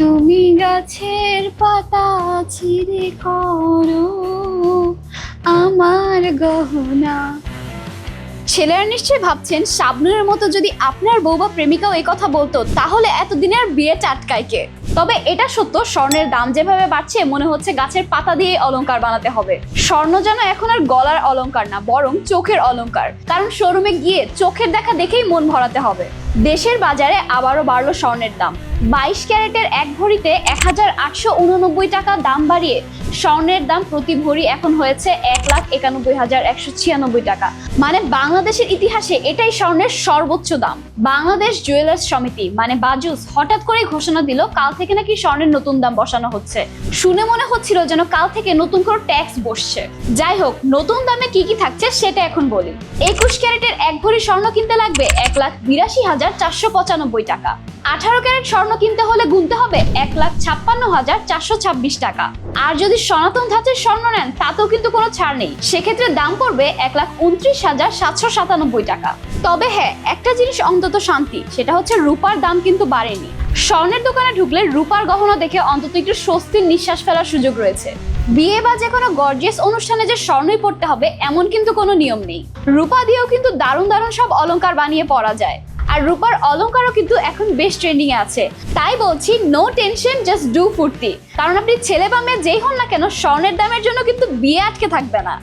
তুমি গাছের পাতা ছিঁড়ে করো আমার গহনা। ছেলেরা নিশ্চয়ই ভাবছেন শাবনূরের মতো যদি আপনার বউ বা প্রেমিকাও এই কথা বলতো তাহলে এতদিনের বিয়েটা আটকায় কে? তবে এটা সত্য, স্বর্ণের দাম যেভাবে বাড়ছে মনে হচ্ছে গাছের পাতা দিয়ে অলংকার বানাতে হবে। স্বর্ণ যেন এখন আর গলার অলংকার না, বরং চোখের অলংকার। কারণ শোরুমে গিয়ে চোখের দেখা দেখেই মন ভরাতে হবে। দেশের বাজারে আবারও বাড়লো স্বর্ণের দাম। 22 ক্যারেটের এক ভরিতে 1889 টাকা দাম বাড়িয়ে স্বর্ণের দাম প্রতি ভরি এখন হয়েছে 1,91,196 টাকা। মানে বাংলাদেশের ইতিহাসে এটাই স্বর্ণের সর্বোচ্চ দাম। বাংলাদেশ জুয়েলার্স সমিতি মানে বাজুস হঠাৎ করেই ঘোষণা দিল কাল থেকে নাকি স্বর্ণের নতুন দাম বসানো হচ্ছে। শুনে মনে হচ্ছিল যেন কাল থেকে নতুন করে ট্যাক্স বসছে। যাই হোক, নতুন দামে কি কি থাকছে সেটা এখন বলি। 21 ক্যারেটের এক ভরি স্বর্ণ কিনতে লাগবে 1,82,495 টাকা। 18 ক্যারেট স্বর্ণ কিনতে হলে গুনতে হবে 1,56,426 টাকা। আর যদি সনাতন ধাঁচের স্বর্ণ নেন তাতেও কিন্তু কোনো ছাড় নেই, সেক্ষেত্রে দাম পড়বে 1,29,797 টাকা। তবে হ্যাঁ, একটা জিনিস অন্তত শান্তি, সেটা হচ্ছে রূপার দাম কিন্তু বাড়েনি। স্বর্ণের দোকানে ঢুকলে রূপার গহনা দেখে অন্তত একটু স্বস্তির নিঃশ্বাস ফেলার সুযোগ রয়েছে। বিয়ে বা যে কোনো গর্জিয়াস অনুষ্ঠানে যে স্বর্ণই পড়তে হবে এমন কিন্তু কোনো নিয়ম নেই। রূপা দিয়েও কিন্তু দারুণ দারুণ সব অলংকার বানিয়ে পরা যায়। আর রূপার অলংকারও কিন্তু এখন বেশ ট্রেন্ডিং এ আছে। তাই বলছি, নো টেনশন, জাস্ট ডু ফুর্তি। কারণ আপনি ছেলে বা মেয়ে যেই হন না কেন, স্বর্ণের দামের জন্য কিন্তু বিয়ে আটকে থাকবে না।